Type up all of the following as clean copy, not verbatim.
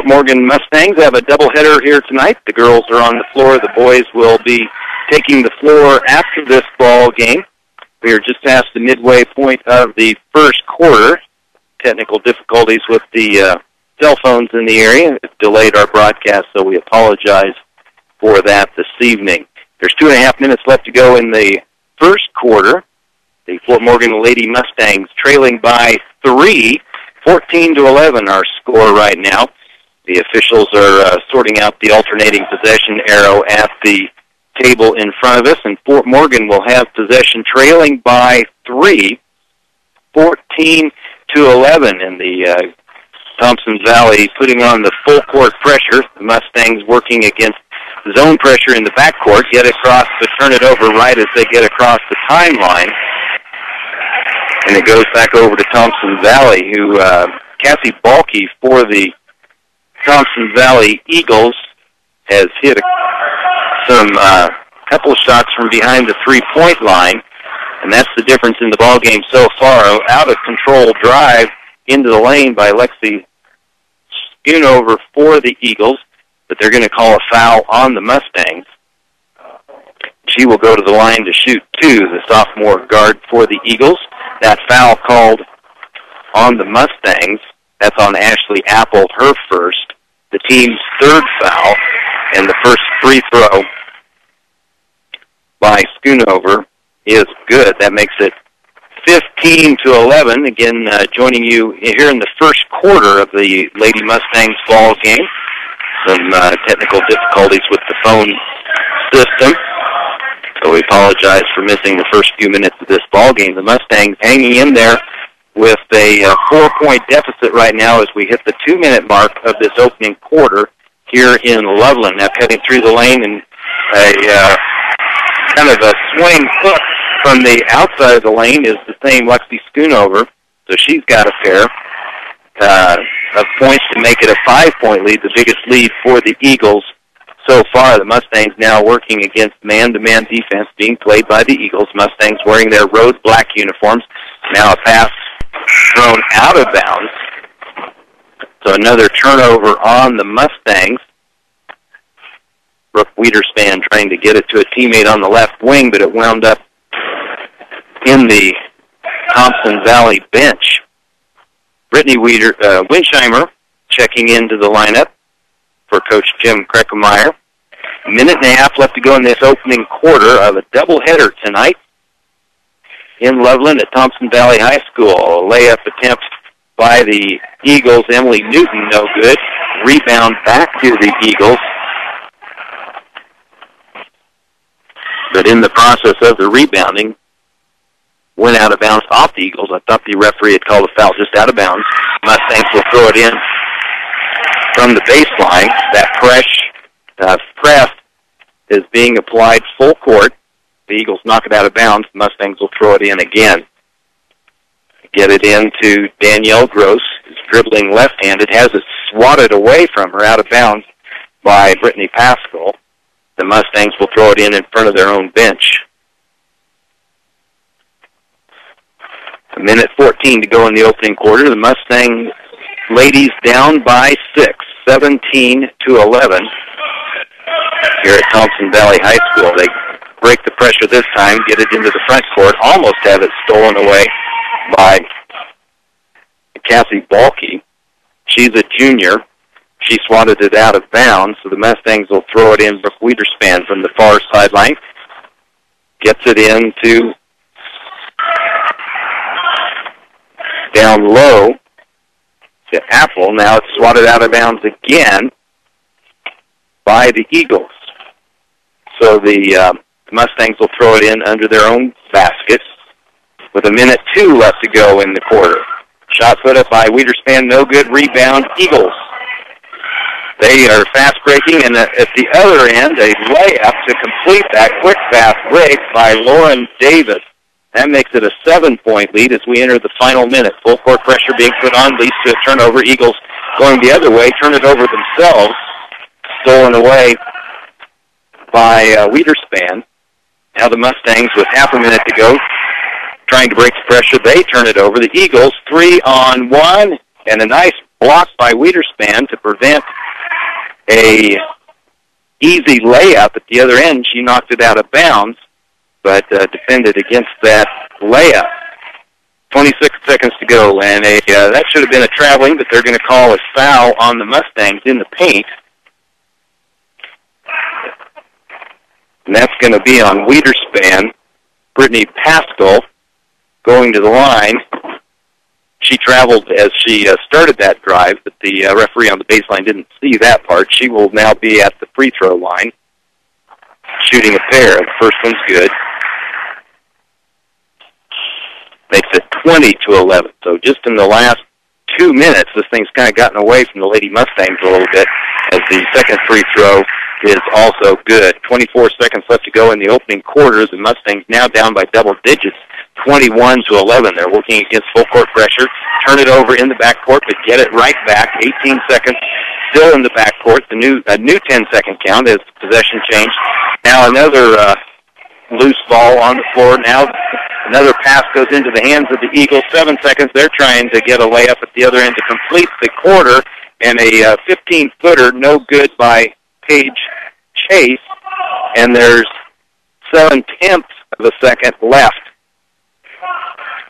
Fort Morgan Mustangs have a doubleheader here tonight. The girls are on the floor. The boys will be taking the floor after this ball game. We are just past the midway point of the first quarter. Technical difficulties with the cell phones in the area. It delayed our broadcast, so we apologize for that this evening. There's 2.5 minutes left to go in the first quarter. The Fort Morgan Lady Mustangs trailing by 3, 14-11 our score right now. The officials are sorting out the alternating possession arrow at the table in front of us, and Fort Morgan will have possession trailing by 3, 14-11, and the Thompson Valley putting on the full court pressure. The Mustangs working against zone pressure in the backcourt, get across to turn it over right as they get across the timeline. And it goes back over to Thompson Valley, who Cassie Balke for the Thompson Valley Eagles has hit some couple of shots from behind the three-point line, and that's the difference in the ball game so far. Out of control drive into the lane by Lexi Schoonover for the Eagles, but they're going to call a foul on the Mustangs. She will go to the line to shoot 2, the sophomore guard for the Eagles. That foul called on the Mustangs. That's on Ashley Apple, her first. The team's third foul, and the first free throw by Schoonover is good. That makes it 15-11. Again, joining you here in the first quarter of the Lady Mustangs ball game. Some technical difficulties with the phone system, so we apologize for missing the first few minutes of this ball game. The Mustangs hanging in there with a 4-point deficit right now as we hit the 2-minute mark of this opening quarter here in Loveland. Now cutting through the lane and a kind of a swing hook from the outside of the lane is the same Lexi Schoonover, so she's got a pair of points to make it a 5-point lead, the biggest lead for the Eagles so far. The Mustangs now working against man-to-man defense being played by the Eagles. Mustangs wearing their rose black uniforms. Now a pass thrown out of bounds. So another turnover on the Mustangs. Brooke Wiederspan trying to get it to a teammate on the left wing, but it wound up in the Thompson Valley bench. Brittany Winsheimer checking into the lineup for Coach Jim Kreckemeyer. A minute and a half left to go in this opening quarter of a doubleheader tonight in Loveland at Thompson Valley High School. A layup attempt by the Eagles. Emily Newton, no good. Rebound back to the Eagles. But in the process of the rebounding, went out of bounds off the Eagles. I thought the referee had called a foul just out of bounds. Mustangs will throw it in from the baseline. That press is being applied full court. The Eagles knock it out of bounds. The Mustangs will throw it in again. Get it into Danielle Gross, who's dribbling left-handed, has it swatted away from her out of bounds by Brittany Pascal. The Mustangs will throw it in front of their own bench. A minute 14 to go in the opening quarter. The Mustang ladies down by 6, 17-11 here at Thompson Valley High School. They break the pressure this time, get it into the front court, almost have it stolen away by Cassie Balke. She's a junior. She swatted it out of bounds, so the Mustangs will throw it in. Brooke Wiederspan from the far sideline gets it into down low to Apple. Now it's swatted out of bounds again by the Eagles. So the Mustangs will throw it in under their own basket with 1:02 left to go in the quarter. Shot put up by Wiederspan, no good. Rebound, Eagles. They are fast breaking, and at the other end, a layup to complete that quick fast break by Lauren Davis. That makes it a 7-point lead as we enter the final minute. Full court pressure being put on, leads to a turnover. Eagles going the other way, turn it over themselves. Stolen away by Wiederspan. Now the Mustangs with half a minute to go, trying to break the pressure. They turn it over. The Eagles 3-on-1, and a nice block by Wiederspan to prevent a easy layup at the other end. She knocked it out of bounds, but defended against that layup. 26 seconds to go, and that should have been a traveling, but they're going to call a foul on the Mustangs in the paint. And that's going to be on Wiederspan. Brittany Pascal going to the line. She traveled as she started that drive, but the referee on the baseline didn't see that part. She will now be at the free throw line, shooting a pair. The first one's good. Makes it 20-11. So just in the last 2 minutes, this thing's kind of gotten away from the Lady Mustangs a little bit, as the second free throw is also good. 24 seconds left to go in the opening quarter. The Mustangs now down by double digits, 21-11. They're working against full court pressure. Turn it over in the backcourt, but get it right back. 18 seconds still in the backcourt. A new 10-second count as possession changed. Now another loose ball on the floor. Now another pass goes into the hands of the Eagles. 7 seconds. They're trying to get a layup at the other end to complete the quarter. And a 15-footer, no good by Paige Chase. And there's 0.7 of a second left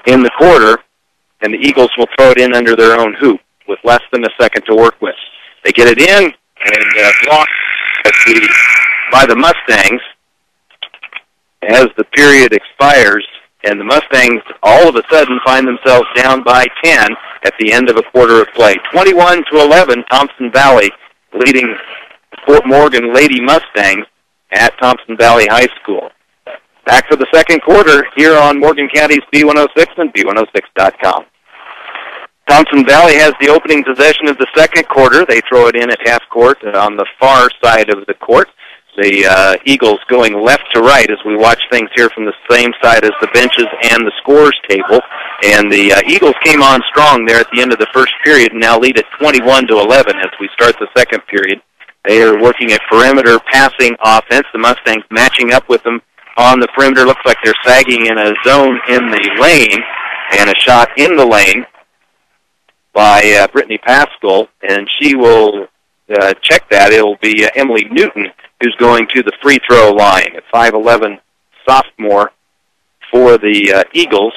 in the quarter. And the Eagles will throw it in under their own hoop with less than a second to work with. They get it in and blocked by the Mustangs as the period expires. And the Mustangs all of a sudden find themselves down by 10 at the end of a quarter of play. 21-11, Thompson Valley leading Fort Morgan Lady Mustangs at Thompson Valley High School. Back for the second quarter here on Morgan County's B106 and B106.com. Thompson Valley has the opening possession of the second quarter. They throw it in at half court on the far side of the court. The Eagles going left to right as we watch things here from the same side as the benches and the scores table. And the Eagles came on strong there at the end of the first period and now lead at 21-11 as we start the second period. They are working a perimeter passing offense. The Mustangs matching up with them on the perimeter. Looks like they're sagging in a zone in the lane, and a shot in the lane by Brittany Pascal, and she will check that. It'll be Emily Newton who's going to the free throw line, a 5'11" sophomore for the Eagles,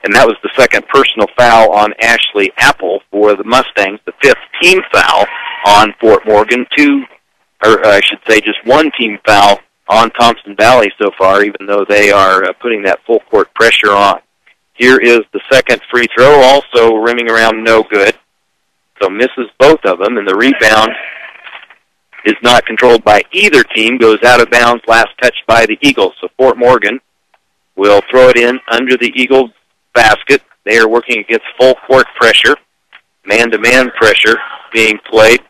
and that was the second personal foul on Ashley Apple for the Mustangs, the fifth team foul on Fort Morgan, just one team foul on Thompson Valley so far, even though they are putting that full court pressure on. Here is the second free throw, also rimming around no good. So misses both of them, and the rebound is not controlled by either team, goes out of bounds, last touched by the Eagles. So Fort Morgan will throw it in under the Eagles basket. They are working against full court pressure, man-to-man pressure being played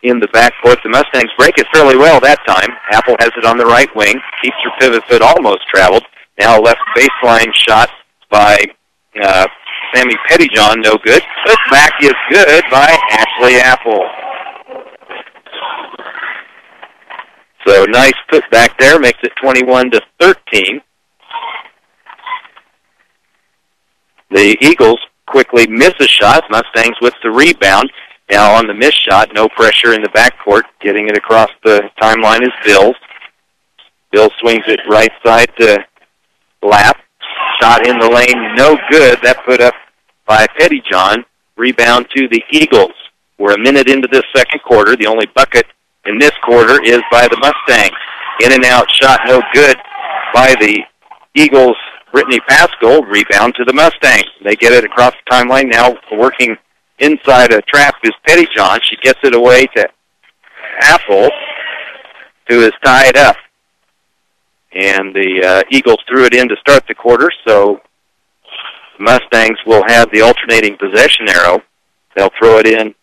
in the backcourt. The Mustangs break it fairly well that time. Apple has it on the right wing, keeps her pivot foot almost traveled. Now a left baseline shot by Sammy Pettyjohn, no good. Put back is good by Ashley Apple. So nice put back there, makes it 21-13. The Eagles quickly miss a shot. Mustangs with the rebound. Now on the missed shot, no pressure in the backcourt. Getting it across the timeline is Bills. Bill swings it right side to Lap. Shot in the lane, no good. That put up by Pettyjohn. Rebound to the Eagles. We're a minute into this second quarter. The only bucket in this quarter is by the Mustangs. In and out shot, no good by the Eagles. Brittany Pascal, rebound to the Mustangs. They get it across the timeline. Now working inside a trap is Pettyjohn. She gets it away to Apple, who is tied up. And the Eagles threw it in to start the quarter, so the Mustangs will have the alternating possession arrow. They'll throw it in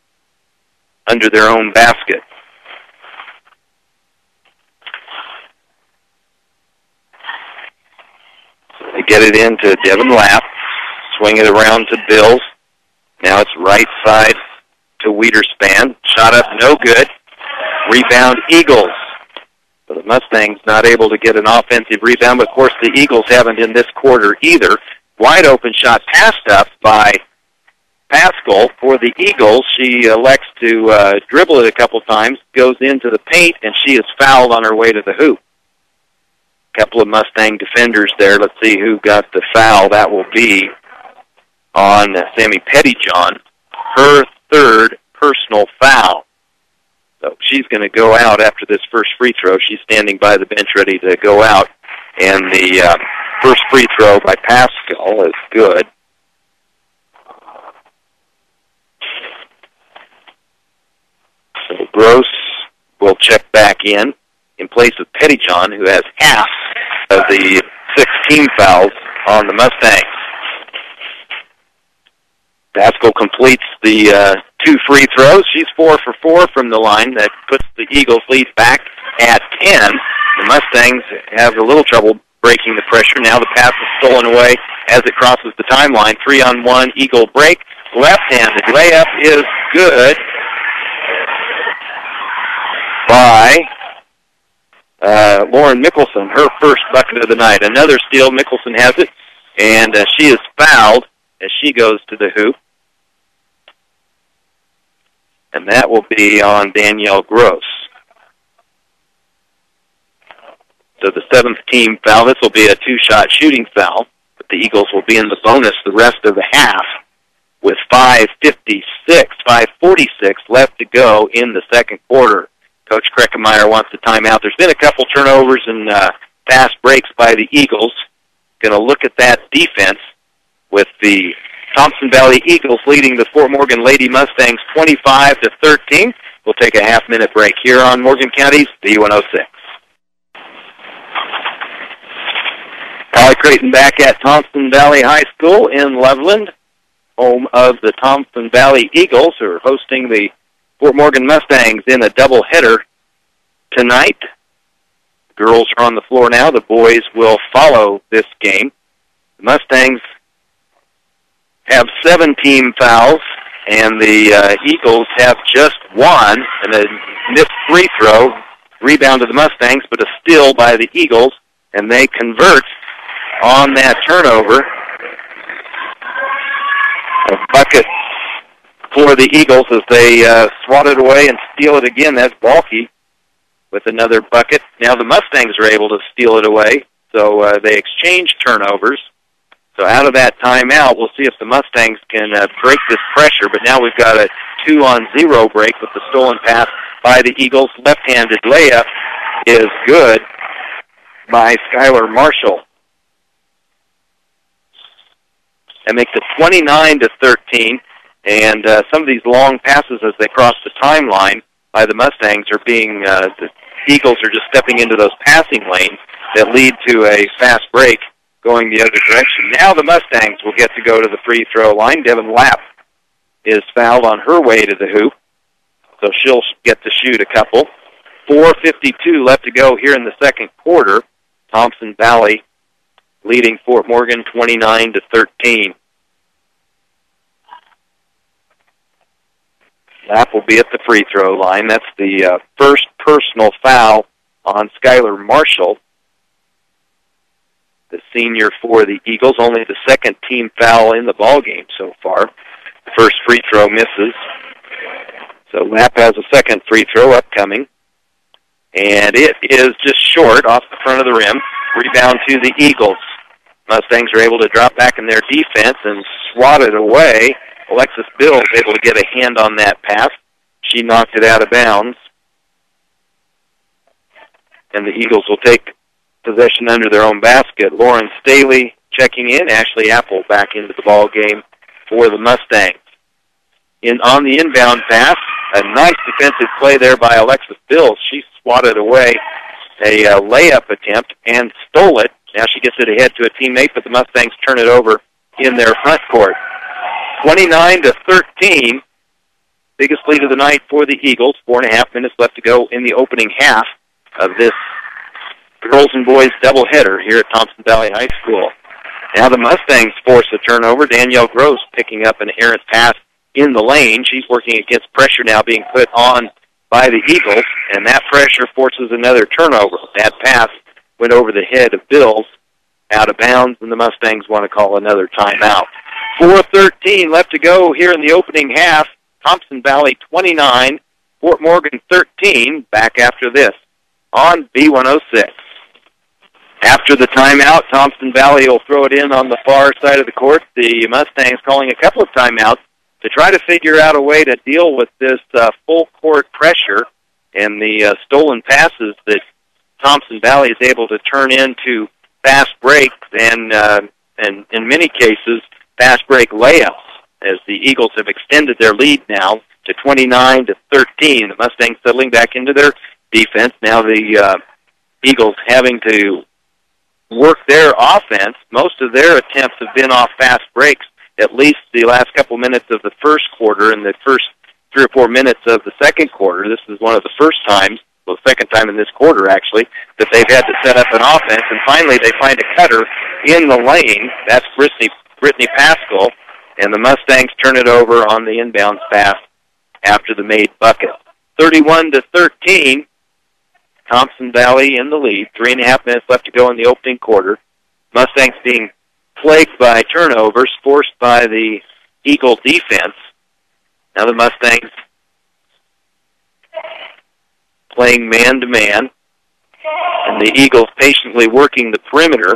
under their own basket. They get it into Devin Lapp, swing it around to Bills. Now it's right side to Wiederspan. Shot up, no good. Rebound, Eagles. So the Mustangs not able to get an offensive rebound, but of course the Eagles haven't in this quarter either. Wide open shot passed up by Pascal for the Eagles. She elects to dribble it a couple times, goes into the paint, and she is fouled on her way to the hoop. A couple of Mustang defenders there. Let's see who got the foul. That will be on Sammy Pettyjohn, her third personal foul. So she's going to go out after this first free throw. She's standing by the bench ready to go out. And the first free throw by Pascal is good. So Gross will check back in place of Pettyjohn, who has half of the 6 team fouls on the Mustangs. Pascal completes the 2 free throws. She's 4 for 4 from the line. That puts the Eagles' lead back at 10. The Mustangs have a little trouble breaking the pressure. Now the pass is stolen away as it crosses the timeline. 3-on-1 Eagle break. Left-handed layup is good by Lauren Mickelson, her first bucket of the night. Another steal. Mickelson has it, and she is fouled as she goes to the hoop. And that will be on Danielle Gross. So the 7th team foul. This will be a 2-shot shooting foul, but the Eagles will be in the bonus the rest of the half with 5:46 left to go in the second quarter. Coach Kreckemeyer wants a timeout. There's been a couple turnovers and fast breaks by the Eagles. Going to look at that defense with the Thompson Valley Eagles leading the Fort Morgan Lady Mustangs 25-13. We'll take a half-minute break here on Morgan County's B106. Holly Creighton back at Thompson Valley High School in Loveland, home of the Thompson Valley Eagles, who are hosting the Fort Morgan Mustangs in a doubleheader tonight. The girls are on the floor now. The boys will follow this game. The Mustangs have 7 team fouls, and the Eagles have just 1, and a missed free throw. Rebound to the Mustangs, but a steal by the Eagles, and they convert on that turnover. A bucket for the Eagles as they swat it away and steal it again. That's Balke with another bucket. Now the Mustangs are able to steal it away, so they exchange turnovers. So out of that timeout, we'll see if the Mustangs can break this pressure. But now we've got a 2-on-0 break with the stolen pass by the Eagles. Left-handed layup is good by Skylar Marshall. That makes it 29-13. And some of these long passes as they cross the timeline by the Mustangs are being, the Eagles are just stepping into those passing lanes that lead to a fast break going the other direction. Now the Mustangs will get to go to the free throw line. Devin Lapp is fouled on her way to the hoop, so she'll get to shoot a couple. 4:52 left to go here in the second quarter. Thompson Valley leading Fort Morgan 29-13. Lapp will be at the free throw line. That's the first personal foul on Skylar Marshall, the senior for the Eagles. Only the 2nd team foul in the ballgame so far. The first free throw misses. So Lapp has a 2nd free throw upcoming. And it is just short off the front of the rim. Rebound to the Eagles. Mustangs are able to drop back in their defense and swat it away. Alexis Bill is able to get a hand on that pass. She knocked it out of bounds. And the Eagles will take possession under their own basket. Lauren Staley checking in. Ashley Apple back into the ball game for the Mustangs. On the inbound pass, a nice defensive play there by Alexis Bill. She swatted away a layup attempt and stole it. Now she gets it ahead to a teammate, but the Mustangs turn it over in their front court. 29-13, biggest lead of the night for the Eagles. 4.5 minutes left to go in the opening half of this girls and boys doubleheader here at Thompson Valley High School. Now the Mustangs force a turnover. Danielle Gross picking up an errant pass in the lane. She's working against pressure now being put on by the Eagles, and that pressure forces another turnover. That pass went over the head of Bills, out of bounds, and the Mustangs want to call another timeout. 4:13 left to go here in the opening half. Thompson Valley 29, Fort Morgan 13. Back after this on B106. After the timeout, Thompson Valley will throw it in on the far side of the court. The Mustangs calling a couple of timeouts to try to figure out a way to deal with this full court pressure and the stolen passes that Thompson Valley is able to turn into fast breaks and in many cases, fast break layups as the Eagles have extended their lead now to 29-13. The Mustangs settling back into their defense. Now the Eagles having to work their offense. Most of their attempts have been off fast breaks, at least the last couple minutes of the first quarter and the first 3 or 4 minutes of the second quarter. This is one of the first times, well, the second time in this quarter, actually, that they've had to set up an offense, and finally they find a cutter in the lane. That's Brittany Pascal, and the Mustangs turn it over on the inbounds pass after the made bucket. 31-13, Thompson Valley in the lead. 3.5 minutes left to go in the opening quarter. Mustangs being plagued by turnovers forced by the Eagle defense. Now the Mustangs playing man-to-man, and the Eagles patiently working the perimeter.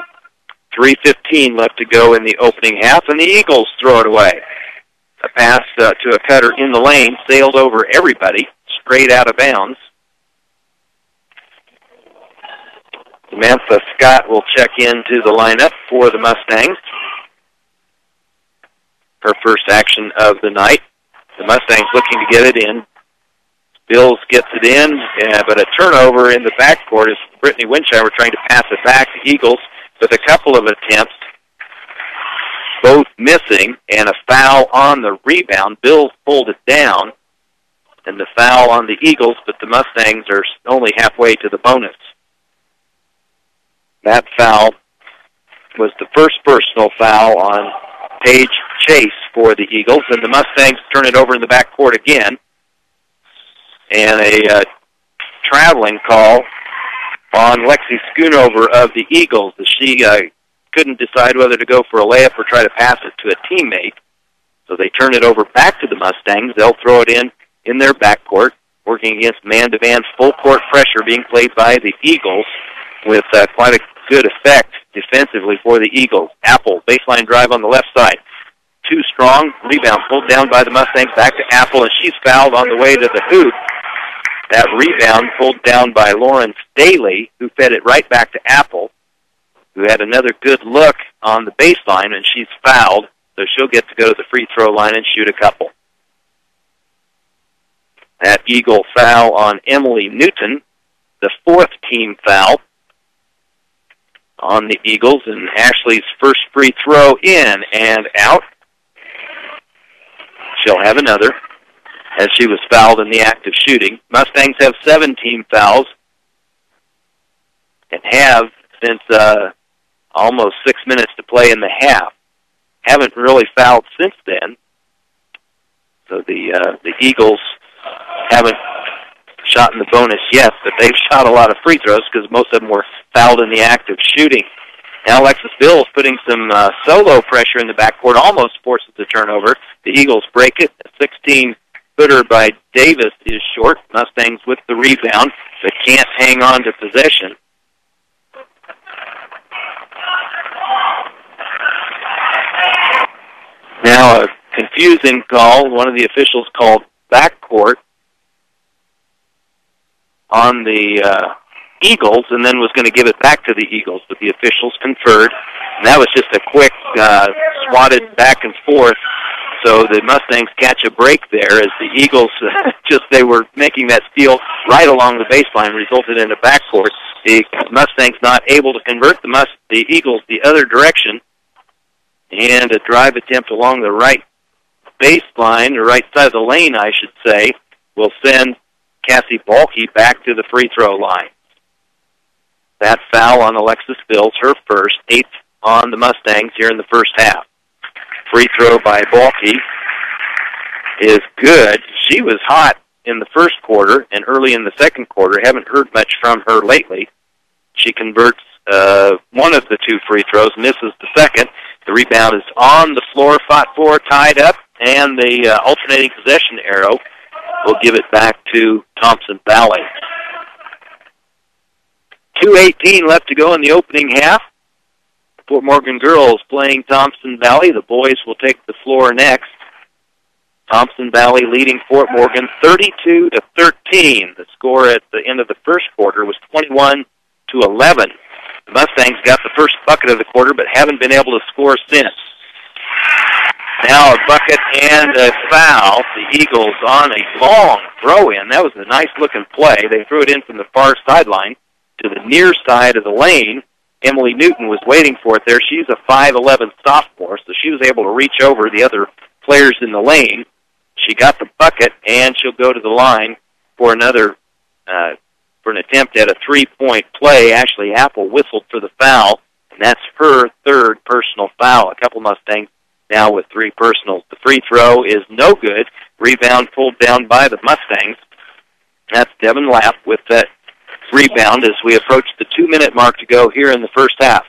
3:15 left to go in the opening half, and the Eagles throw it away. A pass to a cutter in the lane, sailed over everybody, straight out of bounds. Samantha Scott will check into the lineup for the Mustangs. Her first action of the night. The Mustangs looking to get it in. Bills gets it in, but a turnover in the backcourt is Brittany Winsheimer trying to pass it back to Eagles with a couple of attempts, both missing, and a foul on the rebound. Bills pulled it down, and the foul on the Eagles, but the Mustangs are only halfway to the bonus. That foul was the first personal foul on Paige Chase for the Eagles, and the Mustangs turn it over in the backcourt again. And a traveling call on Lexi Schoonover of the Eagles, as she couldn't decide whether to go for a layup or try to pass it to a teammate. So they turn it over back to the Mustangs. They'll throw it in their backcourt, working against man-to-man full-court pressure being played by the Eagles with quite a good effect defensively for the Eagles. Apple, baseline drive on the left side. Too strong, rebound pulled down by the Mustangs, back to Apple, and she's fouled on the way to the hoop. That rebound pulled down by Lauren Staley, who fed it right back to Apple, who had another good look on the baseline, and she's fouled, so she'll get to go to the free throw line and shoot a couple. That Eagle foul on Emily Newton, the fourth team foul on the Eagles, and Ashley's first free throw in and out. She'll have another, as she was fouled in the act of shooting. Mustangs have 7 team fouls and have since almost 6 minutes to play in the half. Haven't really fouled since then. So the Eagles haven't shot in the bonus yet, but they've shot a lot of free throws because most of them were fouled in the act of shooting. Now Alexis Bills putting some solo pressure in the backcourt, almost forces the turnover. The Eagles break it. A 16-footer by Davis is short. Mustangs with the rebound, but can't hang on to possession. Now a confusing call. One of the officials called backcourt on the Eagles, and then was going to give it back to the Eagles, but the officials conferred, and that was just a quick swatted back and forth, so the Mustangs catch a break there as the Eagles, they were making that steal right along the baseline, resulted in a backcourt. The Mustangs not able to convert the Eagles the other direction, and a drive attempt along the right baseline, or right side of the lane, I should say, will send Cassie Balke back to the free throw line. That foul on Alexis Bills, her first, 8th on the Mustangs here in the first half. Free throw by Balke is good. She was hot in the first quarter and early in the second quarter. Haven't heard much from her lately. She converts one of the 2 free throws, misses the second. The rebound is on the floor, fought for, tied up, and the alternating possession arrow will give it back to Thompson Valley. 2:18 left to go in the opening half. Fort Morgan girls playing Thompson Valley. The boys will take the floor next. Thompson Valley leading Fort Morgan 32-13. The score at the end of the first quarter was 21-11. The Mustangs got the first bucket of the quarter, but haven't been able to score since. Now a bucket and a foul. The Eagles on a long throw-in. That was a nice-looking play. They threw it in from the far sideline to the near side of the lane. Emily Newton was waiting for it there. She's a 5'11" sophomore, so she was able to reach over the other players in the lane. She got the bucket, and she'll go to the line for another, for an attempt at a three-point play. Ashley Apple whistled for the foul, and that's her third personal foul. A couple Mustangs now with three personals. The free throw is no good. Rebound pulled down by the Mustangs. That's Devin Lapp with that rebound as we approach the 2-minute mark to go here in the first half.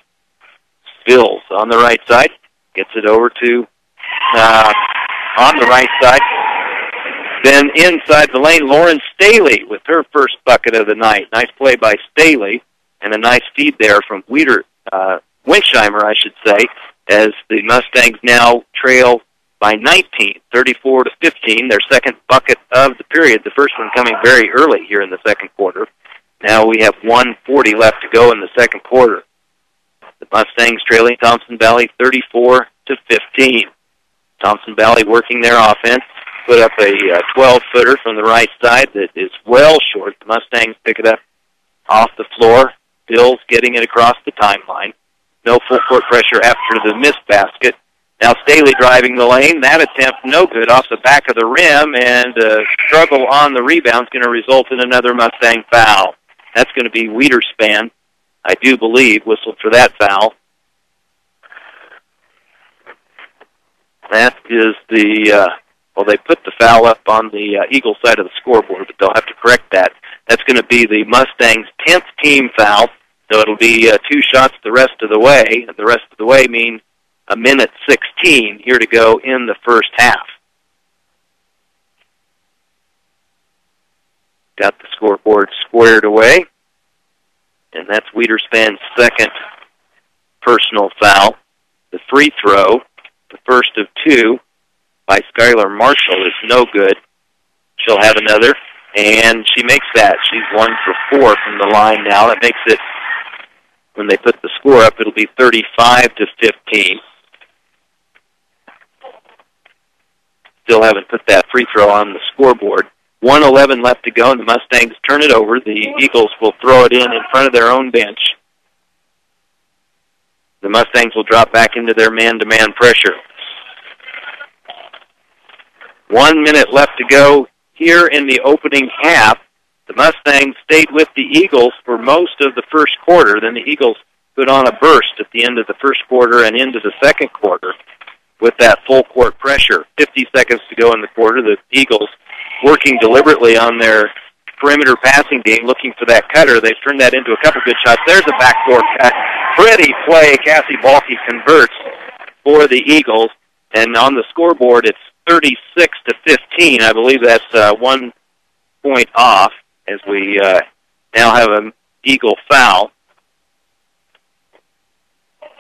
Bills on the right side. Gets it over to on the right side. Then inside the lane, Lauren Staley with her first bucket of the night. Nice play by Staley, and a nice feed there from Winsheimer, I should say, as the Mustangs now trail by 19, 34-15, their second bucket of the period, the first one coming very early here in the second quarter. Now we have 1:40 left to go in the second quarter. The Mustangs trailing Thompson Valley 34-15. Thompson Valley working their offense, put up a 12-footer from the right side that is well short. The Mustangs pick it up off the floor. Bills getting it across the timeline. No full court pressure after the missed basket. Now Staley driving the lane. That attempt no good off the back of the rim, and a struggle on the rebound is going to result in another Mustang foul. That's going to be Wiederspan, I do believe, whistled for that foul. That is the, they put the foul up on the Eagle side of the scoreboard, but they'll have to correct that. That's going to be the Mustangs' 10th team foul, so it'll be 2 shots the rest of the way. And the rest of the way means a minute 16 here to go in the first half. Got the scoreboard squared away, and that's Wiederspan's second personal foul. The free throw, the first of 2 by Skylar Marshall, is no good. She'll have another, and she makes that. She's 1 for 4 from the line now. That makes it, when they put the score up, it'll be 35-15. Still haven't put that free throw on the scoreboard. 1:11 left to go, and the Mustangs turn it over. The Eagles will throw it in front of their own bench. The Mustangs will drop back into their man-to-man pressure. 1 minute left to go here in the opening half. The Mustangs stayed with the Eagles for most of the first quarter. Then the Eagles put on a burst at the end of the first quarter and into the second quarter with that full court pressure. 50 seconds to go in the quarter. The Eagles working deliberately on their perimeter passing game, looking for that cutter. They've turned that into a couple good shots. There's a backdoor cut. Pretty play. Cassie Balke converts for the Eagles. And on the scoreboard, it's 36-15. I believe that's 1 point off as we now have an Eagle foul.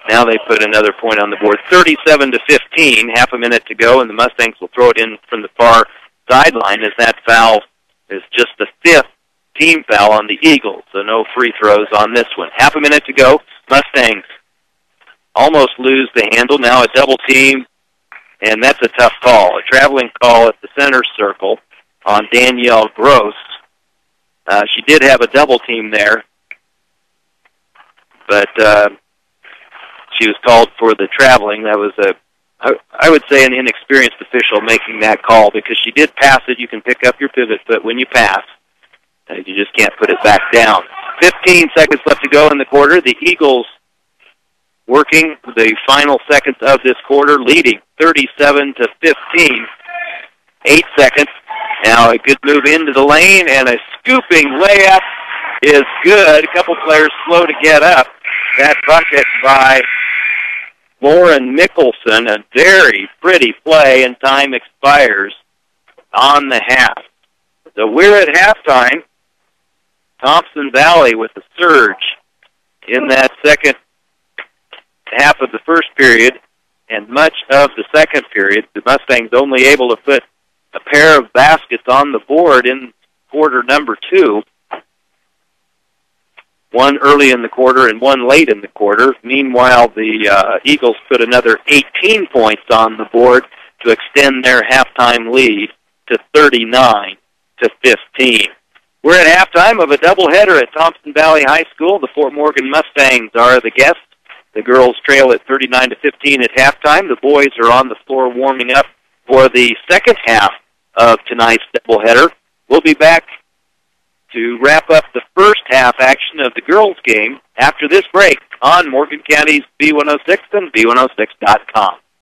Now they put another point on the board. 37-15, half a minute to go, and the Mustangs will throw it in from the far sideline as that foul is just the 5th team foul on the Eagles, so no free throws on this one. Half a minute to go. Mustangs almost lose the handle. Now a double team, and that's a tough call. A traveling call at the center circle on Danielle Gross. She did have a double team there, but she was called for the traveling. That was I would say an inexperienced official making that call because she did pass it. You can pick up your pivot foot when you pass. You just can't put it back down. 15 seconds left to go in the quarter. The Eagles working the final seconds of this quarter, leading 37-15. 8 seconds. Now a good move into the lane, and a scooping layup is good. A couple players slow to get up. That bucket by Lauren Mickelson, a very pretty play, and time expires on the half. So we're at halftime. Thompson Valley with the surge in that second half of the first period and much of the second period. The Mustangs only able to put a pair of baskets on the board in quarter number 2. One early in the quarter and one late in the quarter. Meanwhile, the Eagles put another 18 points on the board to extend their halftime lead to 39-15. We're at halftime of a doubleheader at Thompson Valley High School. The Fort Morgan Mustangs are the guests. The girls trail at 39-15 at halftime. The boys are on the floor warming up for the second half of tonight's doubleheader. We'll be back to wrap up the first half action of the girls' game after this break on Morgan County's B106 and B106.com.